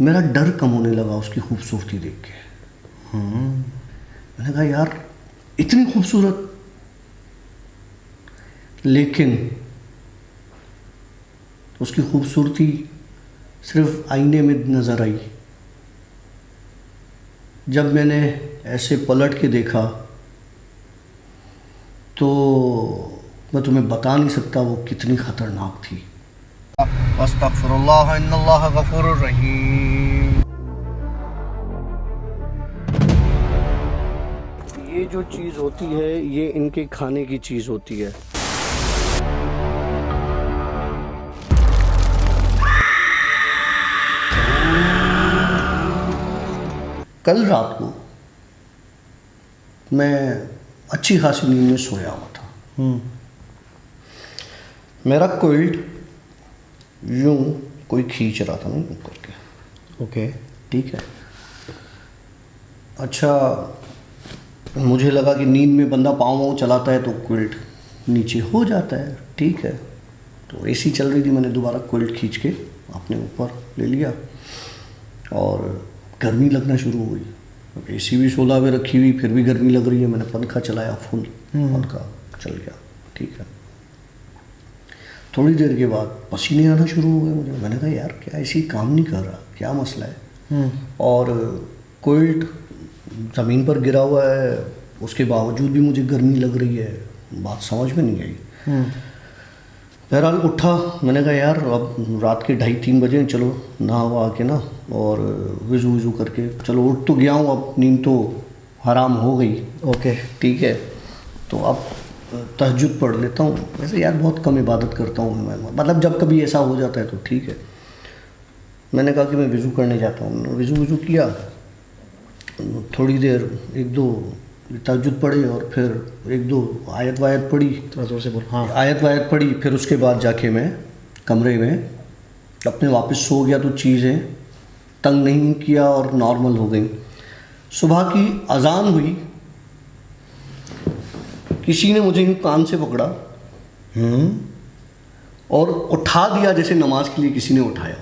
मेरा डर कम होने लगा उसकी खूबसूरती देख के। मैंने कहा यार इतनी खूबसूरत, लेकिन उसकी खूबसूरती सिर्फ आईने में नज़र आई। जब मैंने ऐसे पलट के देखा तो मैं तुम्हें बता नहीं सकता वो कितनी ख़तरनाक थी। अस्तगफिरुल्लाह इन्नल्लाह गफूरुर रहीम। ये जो चीज़ होती है ये इनके खाने की चीज़ होती है। कल रात को मैं अच्छी खासी नींद में सोया हुआ था। मेरा क्विल्ट यूं कोई खींच रहा था ना यूं करके। ओके, ठीक है। अच्छा, मुझे लगा कि नींद में बंदा पाँव वाँव चलाता है तो क्विल्ट नीचे हो जाता है। ठीक है, तो एसी चल रही थी, मैंने दोबारा क्विल्ट खींच के अपने ऊपर ले लिया और गर्मी लगना शुरू हो गई। एसी भी 16 में रखी हुई, फिर भी गर्मी लग रही है। मैंने पंखा चलाया फुल, पंखा चल गया। ठीक है, थोड़ी देर के बाद पसीने आना शुरू हो गए मुझे। मैंने कहा यार क्या एसी काम नहीं कर रहा, क्या मसला है। और क्विल्ट ज़मीन पर गिरा हुआ है, उसके बावजूद भी मुझे गर्मी लग रही है। बात समझ में नहीं आई। बहरहाल उठा, मैंने कहा यार अब रात के 2:30-3 बजे, चलो नहा वहा के ना और वज़ू वज़ू करके चलो उठ तो गया हूँ, अब नींद तो हराम हो गई। ओके, ठीक है, तो अब तहज्जुद पढ़ लेता हूँ। वैसे यार बहुत कम इबादत करता हूँ मैं, मतलब जब कभी ऐसा हो जाता है तो ठीक है। मैंने कहा कि मैं वज़ू करने जाता हूँ। वज़ू वज़ू किया, थोड़ी देर 1-2 तहज्जुद पढ़े और फिर 1-2 आयत वायत पढ़ी। थोड़ा जोर से बोल। हाँ, आयत वायत पढ़ी, फिर उसके बाद जाके मैं कमरे में अपने वापस सो गया। तो चीज़ें तंग नहीं किया और नॉर्मल हो गई। सुबह की अजान हुई, किसी ने मुझे यूँ कान से पकड़ा और उठा दिया जैसे नमाज के लिए किसी ने उठाया।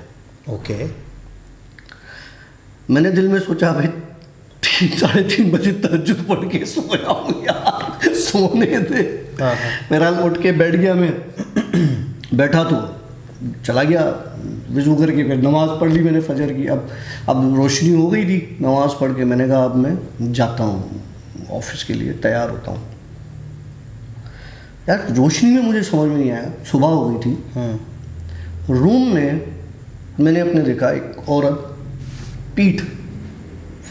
ओके। मैंने दिल में सोचा भाई 3-3:30 बजे तहज्जुद पढ़ के सोया हूँ यार, सोने दे। बहरहाल उठ के बैठ गया मैं। बैठा तो चला गया वज़ू करके, फिर नमाज़ पढ़ ली मैंने फजर की। अब रोशनी हो गई थी, नमाज़ पढ़ के मैंने कहा अब मैं जाता हूँ ऑफिस के लिए, तैयार होता हूँ। यार रोशनी में मुझे समझ में नहीं आया, सुबह हो गई थी। रूम में मैंने अपने देखा एक औरत पीठ,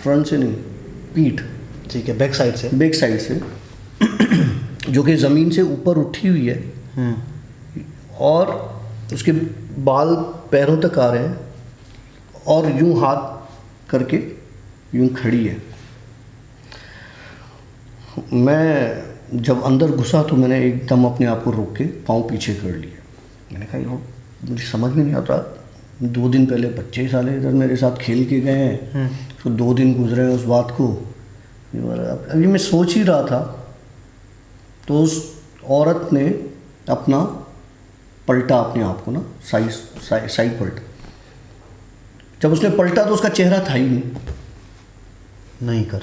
फ्रंट से नहीं पीठ, ठीक है, बैक साइड से जो कि ज़मीन से ऊपर उठी हुई है और उसके बाल पैरों तक आ रहे हैं और यूं हाथ करके यूं खड़ी है। मैं जब अंदर घुसा तो मैंने एकदम अपने आप को रोक के पाँव पीछे कर लिए। मैंने कहा यार मुझे समझ में नहीं आता, 2 दिन पहले बच्चे साले इधर मेरे साथ खेल के गए हैं, तो 2 दिन गुजरे हैं उस बात को। अभी मैं सोच ही रहा था तो उस औरत ने अपना पलटा अपने आप को ना, साइड पलटा। जब उसने पलटा तो उसका चेहरा था ही नहीं कर।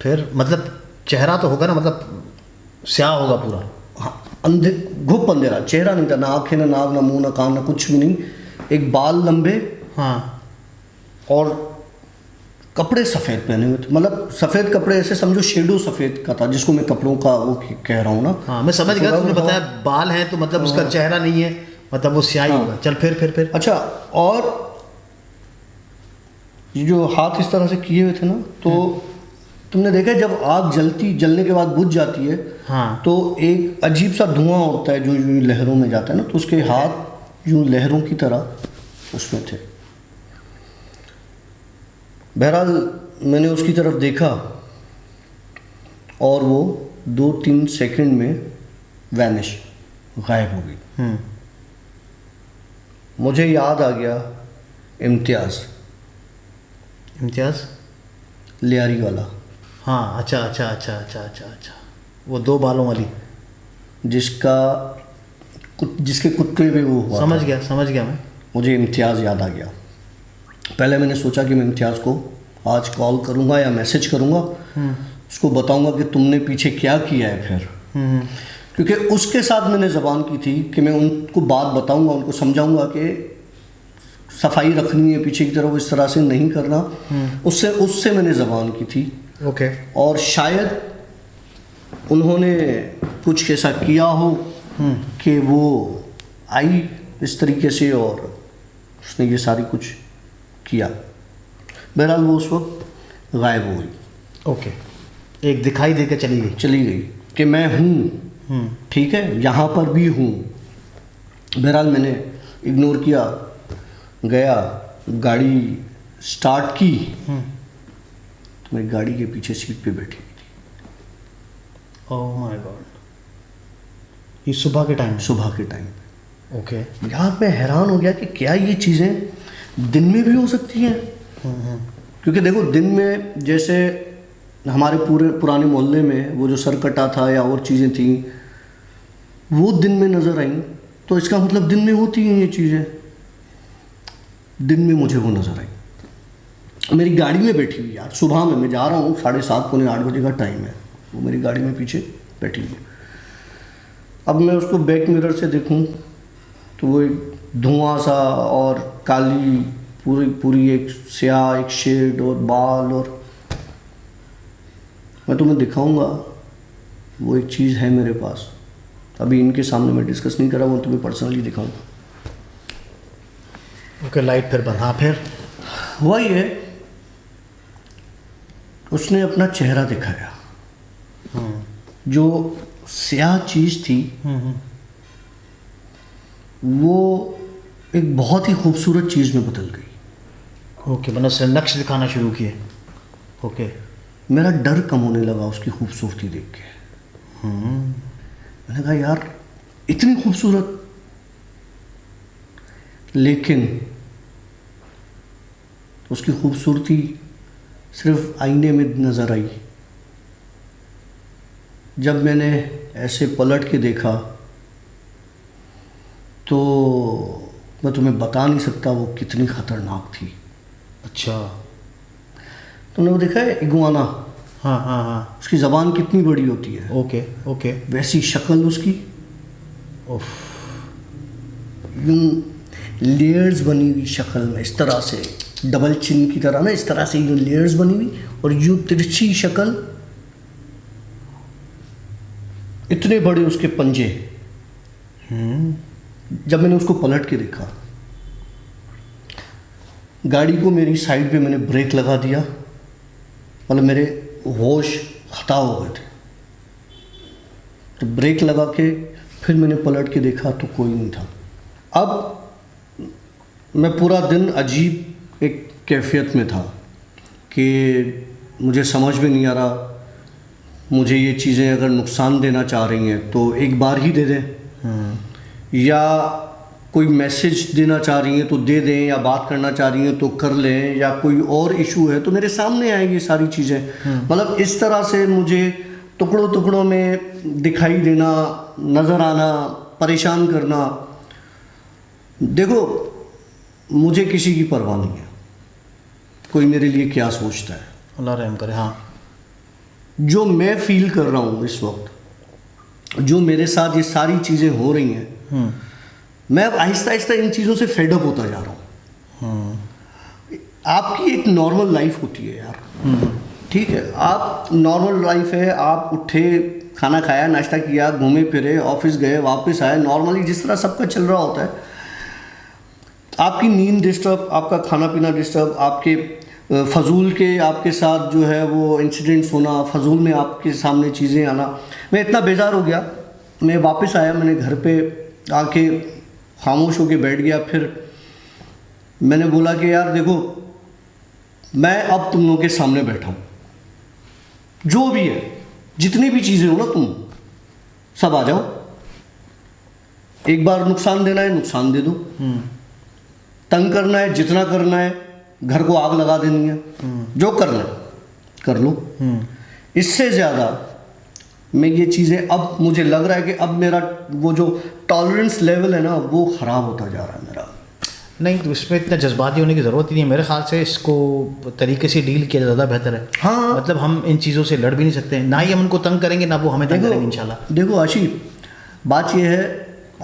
फिर मतलब चेहरा तो होगा ना, मतलब स्याह होगा पूरा। हाँ, घुप अंधेरा, चेहरा नहीं था, ना आँखें ना नाक ना मुंह ना कान ना कुछ भी नहीं। एक बाल लंबे, हाँ, और कपड़े सफ़ेद पहने हुए थे। मतलब सफ़ेद कपड़े, ऐसे समझो शेडो सफ़ेद का था, जिसको मैं कपड़ों का वो कह रहा हूँ ना। हाँ, मैं समझ गया। तुमने बताया बाल हैं तो मतलब उसका चेहरा नहीं है, मतलब वो स्याही होगा। चल फिर अच्छा, और ये जो हाथ इस तरह से किए हुए थे ना, तो तुमने देखा जब आग जलने के बाद बुझ जाती है, हाँ, तो एक अजीब सा धुआं उठता है जो यूँ लहरों में जाता है ना, तो उसके हाथ यूँ लहरों की तरह उसमें थे। बहरहाल मैंने उसकी तरफ देखा और वो 2-3 सेकंड में वैनिश, गायब हो गई। मुझे याद आ गया इम्तियाज़ लियारी वाला। हाँ, अच्छा, वो 2 बालों वाली, जिसके कुत्ते पे वो हुआ। समझ गया मैं। मुझे इम्तियाज़ याद आ गया। पहले मैंने सोचा कि मैं इम्तियाज़ को आज कॉल करूँगा या मैसेज करूँगा, उसको बताऊँगा कि तुमने पीछे क्या किया है फिर। क्योंकि उसके साथ मैंने ज़बान की थी कि मैं उनको बात बताऊँगा, उनको समझाऊँगा कि सफाई रखनी है पीछे की तरफ, इस तरह से नहीं करना। उससे मैंने ज़बान की थी। ओके। और शायद उन्होंने कुछ ऐसा किया हो कि वो आई इस तरीके से और उसने ये सारी कुछ किया। बहरहाल वो उस वक्त गायब हो गई। ओके, एक दिखाई दे के चली गई कि मैं हूँ, ठीक है, यहाँ पर भी हूँ। बहरहाल मैंने इग्नोर किया, गया, गाड़ी स्टार्ट की तो मेरी गाड़ी के पीछे सीट पे बैठी हुई थी। ओह माय गॉड, ये सुबह के टाइम? सुबह के टाइम पे। ओके। यार मैं हैरान हो गया कि क्या ये चीज़ें दिन में भी हो सकती हैं। क्योंकि देखो दिन में जैसे हमारे पुराने मोहल्ले में वो जो सरकटा था या और चीज़ें थी वो दिन में नज़र आई, तो इसका मतलब दिन में होती हैं ये चीज़ें। दिन में मुझे वो नज़र आई, मेरी गाड़ी में बैठी हुई। यार सुबह में मैं जा रहा हूँ, 7:30 पौने 8 बजे का टाइम है, वो मेरी गाड़ी में पीछे बैठी हुई। अब मैं उसको बैक मिरर से देखूँ तो वो एक धुआं सा और काली पूरी एक स्याह एक शेड और बाल, और मैं तुम्हें दिखाऊंगा वो एक चीज़ है मेरे पास। अभी इनके सामने मैं डिस्कस नहीं कर रहा, वो तुम्हें पर्सनली दिखाऊंगा। ओके, लाइट फिर बंद। हाँ फिर वही है, उसने अपना चेहरा दिखाया। जो स्याह चीज़ थी वो एक बहुत ही खूबसूरत चीज़ में बदल गई। ओके, मतलब उसने नक्श दिखाना शुरू किए। ओके। मेरा डर कम होने लगा उसकी खूबसूरती देख के। मैंने कहा यार इतनी खूबसूरत, लेकिन उसकी खूबसूरती सिर्फ आईने में नज़र आई। जब मैंने ऐसे पलट के देखा तो मैं तुम्हें बता नहीं सकता वो कितनी ख़तरनाक थी। अच्छा, तुमने वो देखा है इगुआना? हाँ हाँ हाँ। उसकी ज़बान कितनी बड़ी होती है। Okay okay. वैसी शक्ल उसकी, उफ, यूँ लेयर्स बनी हुई शक्ल में, इस तरह से डबल चिन की तरह ना, इस तरह से यूँ लेयर्स बनी हुई और यूँ तिरछी शक्ल, इतने बड़े उसके पंजे। जब मैंने उसको पलट के देखा, गाड़ी को मेरी साइड पे मैंने ब्रेक लगा दिया, मतलब मेरे होश खता हो गए थे। तो ब्रेक लगा के फिर मैंने पलट के देखा तो कोई नहीं था। अब मैं पूरा दिन अजीब एक कैफियत में था कि मुझे समझ में नहीं आ रहा, मुझे ये चीज़ें अगर नुकसान देना चाह रही हैं तो एक बार ही दे दें, या कोई मैसेज देना चाह रही हैं तो दे दें, या बात करना चाह रही हैं तो कर लें, या कोई और इशू है तो मेरे सामने आएगी सारी चीज़ें। मतलब इस तरह से मुझे टुकड़ों टुकड़ों में दिखाई देना, नज़र आना, परेशान करना। देखो मुझे किसी की परवाह नहीं है, कोई मेरे लिए क्या सोचता है, अल्लाह रहम करे। हाँ, जो मैं फील कर रहा हूँ इस वक्त, जो मेरे साथ ये सारी चीज़ें हो रही हैं, मैं अब आहिस्ता आहिस्ता इन चीज़ों से फेडअप होता जा रहा हूँ। आपकी एक नॉर्मल लाइफ होती है यार, ठीक है, आप नॉर्मल लाइफ है, आप उठे, खाना खाया, नाश्ता किया, घूमे फिरे, ऑफिस गए, वापस आए, नॉर्मली जिस तरह सबका चल रहा होता है। आपकी नींद डिस्टर्ब, आपका खाना पीना डिस्टर्ब, आपके फजूल के आपके साथ जो है वो इंसिडेंट्स होना, फजूल में आपके सामने चीज़ें आना। मैं इतना बेजार हो गया, मैं वापस आया, मैंने घर पे आके खामोश होके बैठ गया। फिर मैंने बोला कि यार देखो, मैं अब तुम लोगों के सामने बैठा हूँ, जो भी है, जितनी भी चीज़ें हो ना, तुम सब आ जाओ, एक बार नुकसान देना है नुकसान दे दो, तंग करना है जितना करना है, घर को आग लगा देनी है, जो करना है कर लो। इससे ज़्यादा मैं ये चीज़ें, अब मुझे लग रहा है कि अब मेरा वो जो टॉलरेंस लेवल है ना वो ख़राब होता जा रहा है मेरा। नहीं तो इसमें इतना जज्बाती होने की ज़रूरत ही नहीं है मेरे ख्याल से। इसको तरीके से डील किया ज़्यादा बेहतर है। हाँ। मतलब हम इन चीज़ों से लड़ भी नहीं सकते, ना ही हम उनको तंग करेंगे ना वो हमें तंग करेंगे इंशाल्लाह। देखो आशिफ, बात यह है,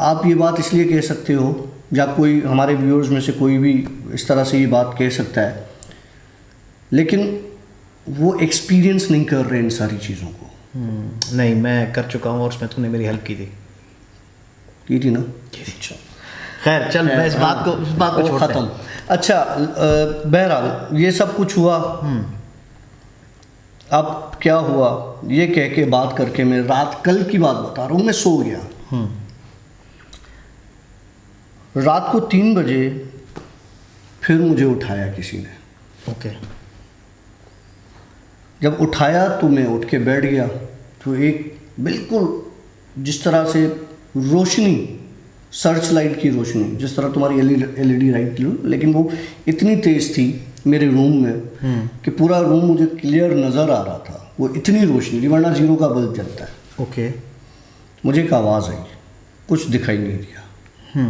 आप ये बात इसलिए कह सकते हो या कोई हमारे व्यूअर्स में से कोई भी इस तरह से ये बात कह सकता है, लेकिन वो एक्सपीरियंस नहीं कर रहे इन सारी चीज़ों को। नहीं, मैं कर चुका हूँ और उसमें तुमने मेरी हेल्प की थी। ना अच्छा खैर चल, मैं इस बात को छोड़ते हैं। ख़त्म। अच्छा, बहरहाल ये सब कुछ हुआ। अब क्या हुआ ये कह के बात करके, मैं रात कल की बात बता रहा हूँ, मैं सो गया। रात को 3 बजे फिर मुझे उठाया किसी ने। ओके। जब उठाया तो मैं उठ के बैठ गया, तो एक बिल्कुल जिस तरह से रोशनी, सर्च लाइट की रोशनी, जिस तरह तुम्हारी एलईडी लाइट लो, लेकिन वो इतनी तेज़ थी मेरे रूम में कि पूरा रूम मुझे क्लियर नज़र आ रहा था। वो इतनी रोशनी थी, वरना 0 का बल्ब जलता है। ओके। मुझे एक आवाज़ आई, कुछ दिखाई नहीं दिया।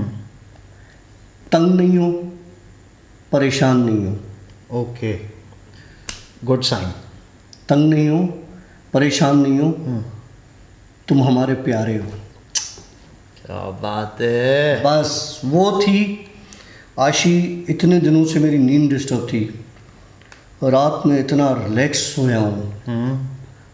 तंग नहीं हो, परेशान नहीं हो। Okay, good sign. तंग नहीं हो, परेशान नहीं हो, तुम हमारे प्यारे हो। क्या बात है। बस वो थी आशी। इतने दिनों से मेरी नींद डिस्टर्ब थी, रात में इतना रिलैक्स सोया हूँ।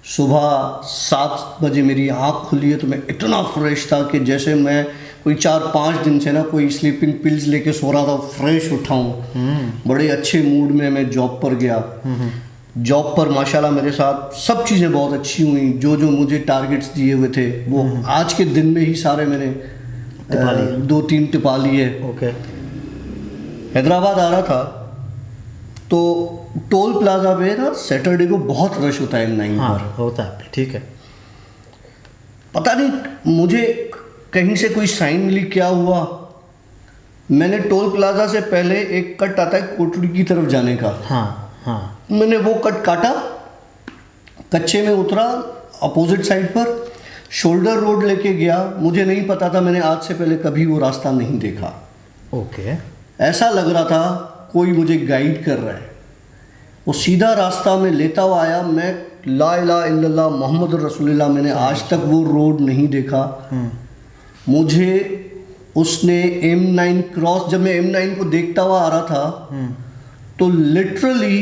सुबह 7 बजे मेरी आँख खुली है तो मैं इतना फ्रेश था कि जैसे मैं कोई 4-5 दिन से ना कोई स्लीपिंग पिल्स लेके सो रहा था, फ्रेश उठा हूँ। बड़े अच्छे मूड में मैं जॉब पर गया। जॉब पर माशाल्लाह मेरे साथ सब चीज़ें बहुत अच्छी हुई। जो जो मुझे टारगेट्स दिए हुए थे वो आज के दिन में ही सारे मैंने 2-3 टिपा लिए। ओके। हैदराबाद आ रहा था तो टोल प्लाजा पे ना सैटरडे को बहुत रश होता है M9 हाँ, पर। होता है, ठीक है। पता नहीं मुझे कहीं से कोई साइन मिली, क्या हुआ, मैंने टोल प्लाजा से पहले एक कट आता है कोटड़ी की तरफ जाने का। हाँ हाँ। मैंने वो कट काटा, कच्चे में उतरा अपोजिट साइड पर, शोल्डर रोड लेके गया। मुझे नहीं पता था, मैंने आज से पहले कभी वो रास्ता नहीं देखा। ओके। ऐसा लग रहा था कोई मुझे गाइड कर रहा है। वो सीधा रास्ता में लेता हुआ आया। मैं ला इलाहा इल्लल्लाह मोहम्मद रसूलुल्लाह, मैंने आज तक वो रोड नहीं देखा। मुझे उसने M9 क्रॉस, जब मैं M9 को देखता हुआ आ रहा था तो लिटरली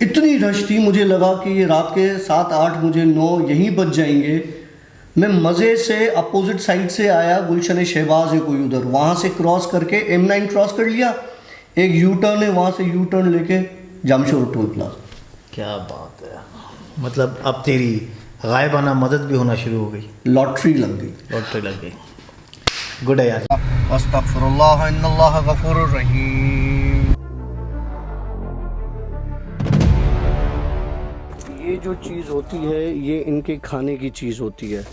इतनी रश थी, मुझे लगा कि ये रात के 7-8 मुझे 9 यहीं बच जाएंगे। मैं मज़े से अपोजिट साइड से आया, गुलशन शहबाज है कोई उधर, वहाँ से क्रॉस करके M9 क्रॉस कर लिया। एक यू टर्न है, वहाँ से यू टर्न लेके जामशोर टोल प्लाजा। क्या बात है। मतलब अब तेरी गायबाना मदद भी होना शुरू हो गई। लॉटरी लग गई। लॉटरी लग गई। गुड है यार। अस्तगफिरुल्लाह इन्नल्लाह गफूरुर रहीम। ये जो चीज़ होती है ये इनके खाने की चीज़ होती है।